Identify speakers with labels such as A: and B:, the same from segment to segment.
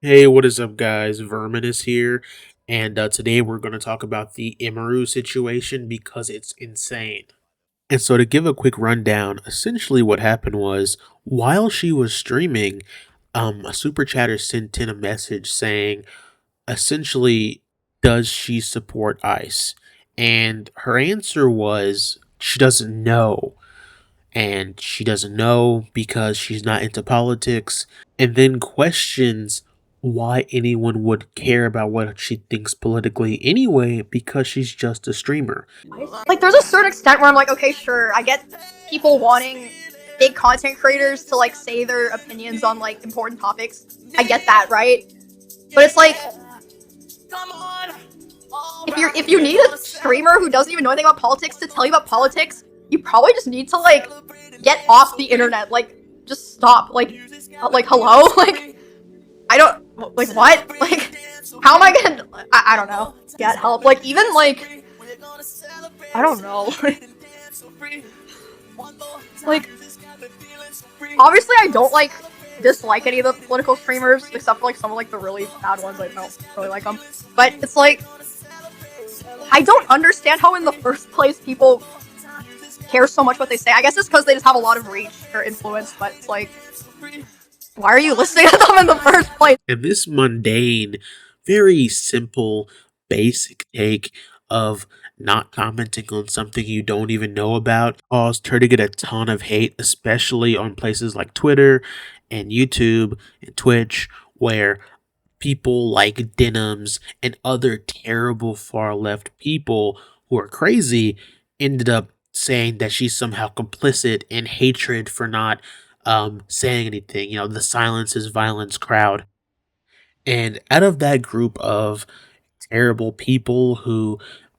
A: Hey, what is up, guys? Vermin is here, and today we're going to talk about the Emiru situation because it's insane. And so, to give a quick rundown, essentially what happened was while she was streaming, a super chatter sent in a message saying, essentially, does she support ICE? And her answer was she doesn't know, and she doesn't know because she's not into politics, and then questions why anyone would care about what she thinks politically anyway because she's just a streamer.
B: Like, there's a certain extent where I'm like, okay, sure, I get people wanting big content creators to like say their opinions on like important topics. I get that, right? But it's like, if you need a streamer who doesn't even know anything about politics to tell you about politics, you probably just need to like get off the internet. Like, just stop. Like hello. Like, I don't like what. Like, how am I gonna? I don't know. Get help. Like, even like, I don't know. Like, obviously I don't like dislike any of the political streamers except for like some of like the really bad ones. I don't really like them. But it's like, I don't understand how in the first place people care so much what they say. I guess it's because they just have a lot of reach or influence, but it's like, why are you listening to them in the first place?
A: And this mundane, very simple, basic take of not commenting on something you don't even know about caused her to get a ton of hate, especially on places like Twitter and YouTube and Twitch, where people like Denims and other terrible far left people who are crazy ended up saying that she's somehow complicit in hatred for not saying anything. You know, the silence is violence crowd. And out of that group of terrible people who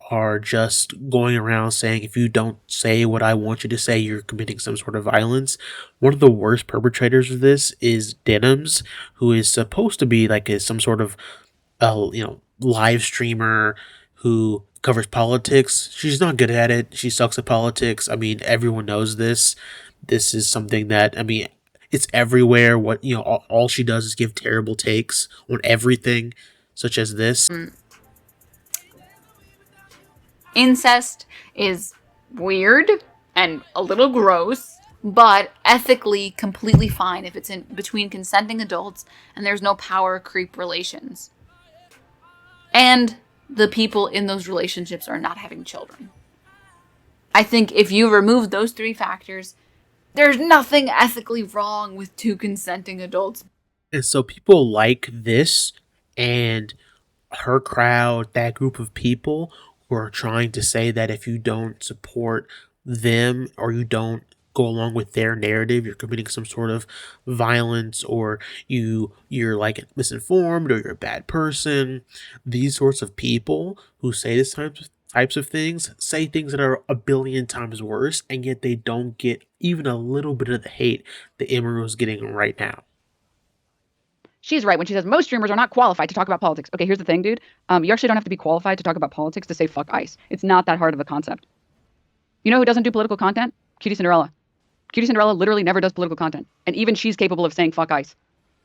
A: are just going around saying, if you don't say what I want you to say, you're committing some sort of violence. One of the worst perpetrators of this is Denims, who is supposed to be like some sort of live streamer who covers politics. She's not good at it. She sucks at politics. I mean, everyone knows this. This is something that, I mean, it's everywhere. What, all she does is give terrible takes on everything, such as this.
C: Incest is weird and a little gross, but ethically completely fine if it's in between consenting adults and there's no power creep relations. And the people in those relationships are not having children. I think if you remove those three factors, there's nothing ethically wrong with two consenting adults.
A: And so people like this and her crowd, that group of people who are trying to say that if you don't support them or you don't go along with their narrative, you're committing some sort of violence, or you're like misinformed, or you're a bad person. These sorts of people who say this types of things say things that are a billion times worse, and yet they don't get even a little bit of the hate that Emiru is getting right now.
D: She's right when she says most streamers are not qualified to talk about politics. Okay, here's the thing, dude. You actually don't have to be qualified to talk about politics to say fuck ICE. It's not that hard of a concept. You know who doesn't do political content? Cutie Cinderella. Cutie Cinderella literally never does political content. And even she's capable of saying fuck ICE.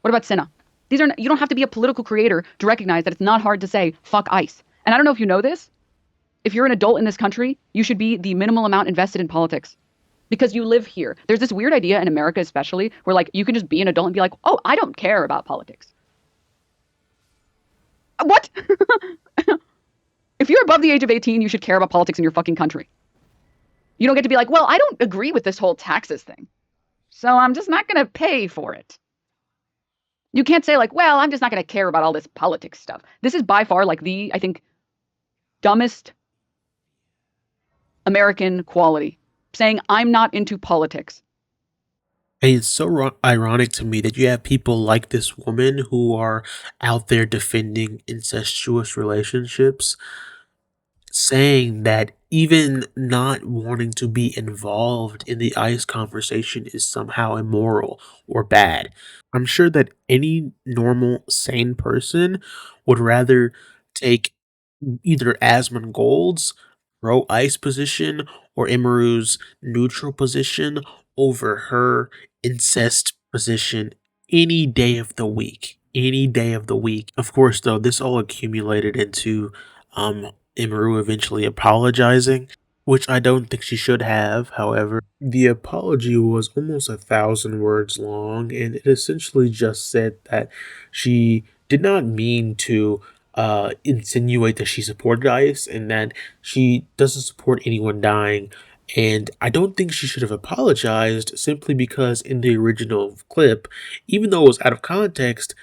D: What about Cinna? You don't have to be a political creator to recognize that it's not hard to say fuck ICE. And I don't know if you know this. If you're an adult in this country, you should be the minimal amount invested in politics. Because you live here. There's this weird idea in America especially where like you can just be an adult and be like, oh, I don't care about politics. What? If you're above the age of 18, you should care about politics in your fucking country. You don't get to be like, well, I don't agree with this whole taxes thing, so I'm just not going to pay for it. You can't say like, well, I'm just not going to care about all this politics stuff. This is by far like I think, dumbest American quality. Saying I'm not into politics.
A: And it's so ironic to me that you have people like this woman who are out there defending incestuous relationships, saying that even not wanting to be involved in the ICE conversation is somehow immoral or bad. I'm sure that any normal, sane person would rather take either Asmongold's pro-ICE position or Emiru's neutral position over her incest position any day of the week. any day of the week. Of course, though, this all accumulated into Emiru eventually apologizing, which I don't think she should have. However, the apology was almost 1,000 words long, and it essentially just said that she did not mean to insinuate that she supported ICE and that she doesn't support anyone dying. And I don't think she should have apologized simply because in the original clip, even though it was out of context,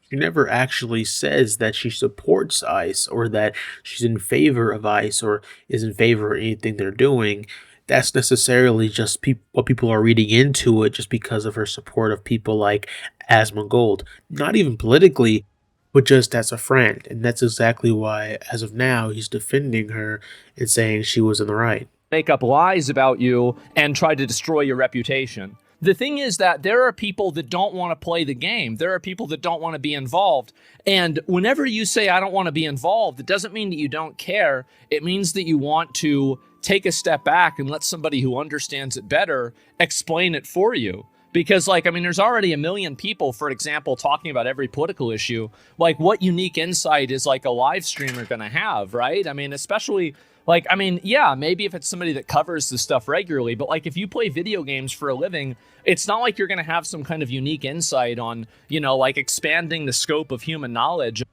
A: she never actually says that she supports ICE or that she's in favor of ICE or is in favor of anything they're doing. That's necessarily just what people are reading into it just because of her support of people like Asmongold. Not even politically, but just as a friend. And that's exactly why, as of now, he's defending her and saying she was in the right.
E: Make up lies about you and try to destroy your reputation. The thing is that there are people that don't want to play the game. There are people that don't want to be involved. And whenever you say, I don't want to be involved, it doesn't mean that you don't care. It means that you want to take a step back and let somebody who understands it better explain it for you. Because, like, I mean, there's already a million people, for example, talking about every political issue. Like, what unique insight is, like, a live streamer going to have, right? I mean, especially, like, I mean, yeah, maybe if it's somebody that covers this stuff regularly, but, like, if you play video games for a living, it's not like you're going to have some kind of unique insight on, you know, like, expanding the scope of human knowledge.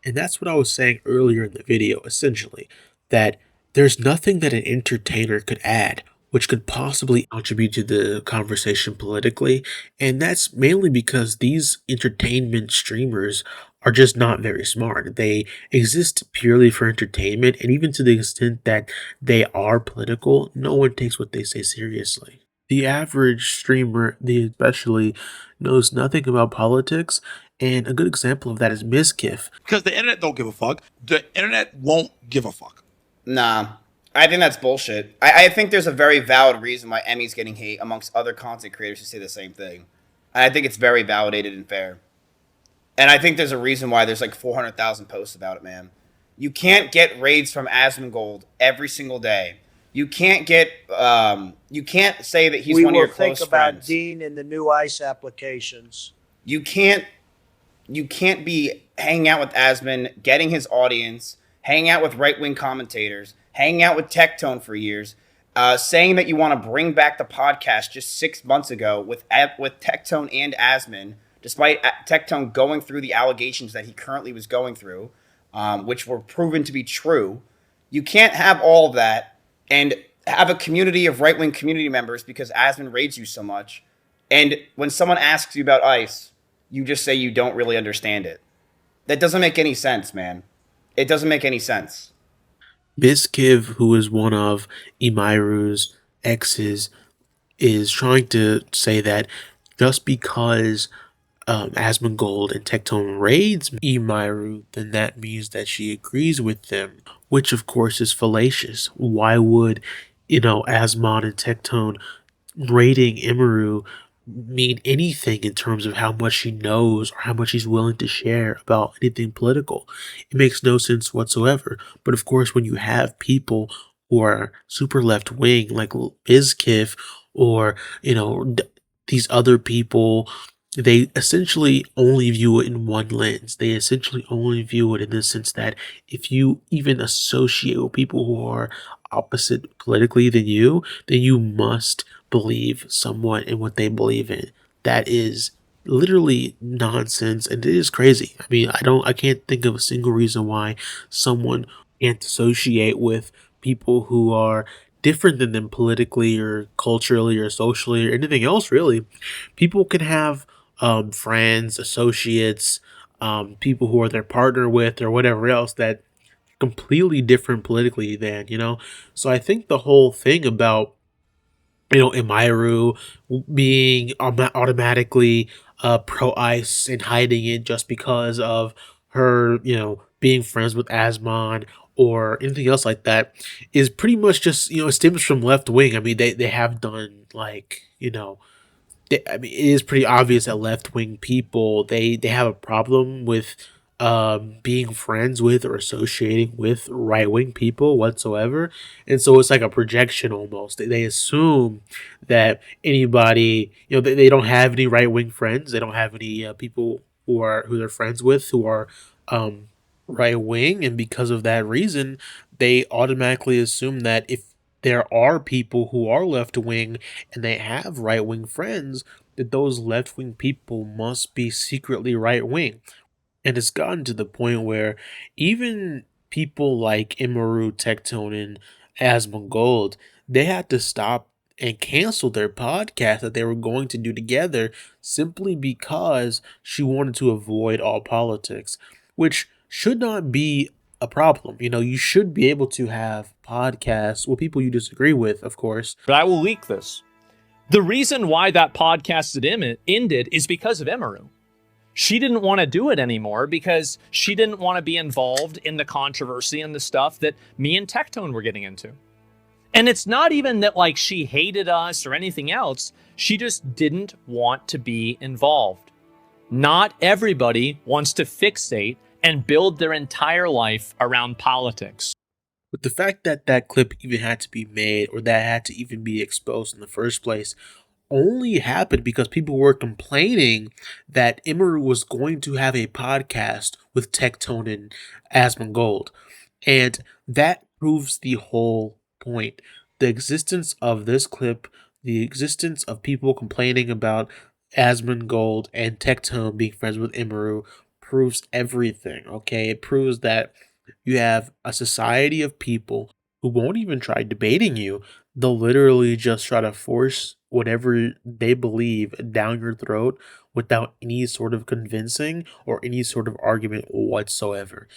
A: And that's what I was saying earlier in the video, essentially, that there's nothing that an entertainer could add which could possibly contribute to the conversation politically. And that's mainly because these entertainment streamers are just not very smart. They exist purely for entertainment, and even to the extent that they are political, no one takes what they say seriously. The average streamer, the especially, knows nothing about politics, and a good example of that is Mizkif.
F: Because the internet don't give a fuck. The internet won't give a fuck.
G: Nah, I think that's bullshit. I think there's a very valid reason why Emmy's getting hate amongst other content creators who say the same thing. And I think it's very validated and fair. And I think there's a reason why there's like 400,000 posts about it, man. You can't get raids from Asmongold every single day. You can't get, you can't say that he's one of your close friends.
H: We will think about Dean in the new ICE applications.
G: You can't be hanging out with Asmon, getting his audience, hanging out with right-wing commentators, hanging out with Tectone for years, saying that you want to bring back the podcast just 6 months ago with Tectone and Asmon, despite Tectone going through the allegations that he currently was going through, which were proven to be true. You can't have all of that and have a community of right-wing community members because Asmon raids you so much. And when someone asks you about ICE, you just say you don't really understand it. That doesn't make any sense, man. It doesn't make any sense.
A: Mizkif, who is one of Emiru's exes, is trying to say that just because Asmongold and Tectone raids Emiru, then that means that she agrees with them, which of course is fallacious. Why would, Asmon and Tectone raiding Emiru mean anything in terms of how much she knows or how much she's willing to share about anything political? It makes no sense whatsoever. But of course, when you have people who are super left wing, like Mizkif, or these other people, they essentially only view it in one lens. They essentially only view it in the sense that if you even associate with people who are opposite politically than you, then you must believe somewhat in what they believe in. That is literally nonsense, and it is crazy. I mean, I can't think of a single reason why someone can't associate with people who are different than them politically or culturally or socially or anything else, really. People can have friends, associates, people who are their partner with or whatever else that completely different politically than, So I think the whole thing about Emiru being automatically pro-ICE and hiding it just because of her, being friends with Asmon or anything else like that is pretty much just, it stems from left wing. I mean, they have done like, it is pretty obvious that left wing people, they have a problem with being friends with or associating with right wing people whatsoever, and so it's like a projection almost. They assume that anybody, they don't have any right wing friends. They don't have any people who they're friends with who are um right wing, and because of that reason, they automatically assume that if there are people who are left wing and they have right wing friends, that those left wing people must be secretly right wing. And it's gotten to the point where even people like Emiru, Tectone, and Asmongold, they had to stop and cancel their podcast that they were going to do together simply because she wanted to avoid all politics, which should not be a problem. You know, you should be able to have podcasts with people you disagree with, of course.
E: But I will leak this. The reason why that podcast ended is because of Emiru. She didn't want to do it anymore because she didn't want to be involved in the controversy and the stuff that me and Tectone were getting into. And it's not even that like she hated us or anything else. She just didn't want to be involved. Not everybody wants to fixate and build their entire life around politics.
A: But the fact that that clip even had to be made or that had to even be exposed in the first place only happened because people were complaining that Emiru was going to have a podcast with Tectone and Asmongold. And that proves the whole point. The existence of this clip, the existence of people complaining about Asmongold and Tectone being friends with Emiru proves everything, okay? It proves that you have a society of people who won't even try debating you. They'll literally just try to force whatever they believe down your throat without any sort of convincing or any sort of argument whatsoever.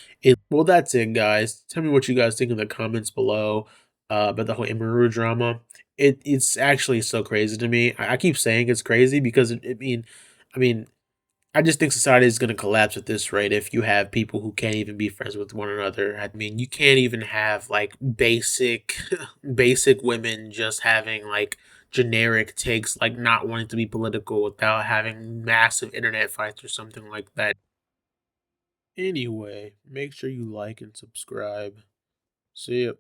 A: Well, that's it, guys. Tell me what you guys think in the comments below about the whole Emiru drama. It's actually so crazy to me. I keep saying it's crazy because I mean, I just think society is going to collapse at this rate if you have people who can't even be friends with one another. I mean, you can't even have like basic basic women just having like generic takes, like not wanting to be political without having massive internet fights or something like that. Anyway, make sure you like and subscribe. See ya.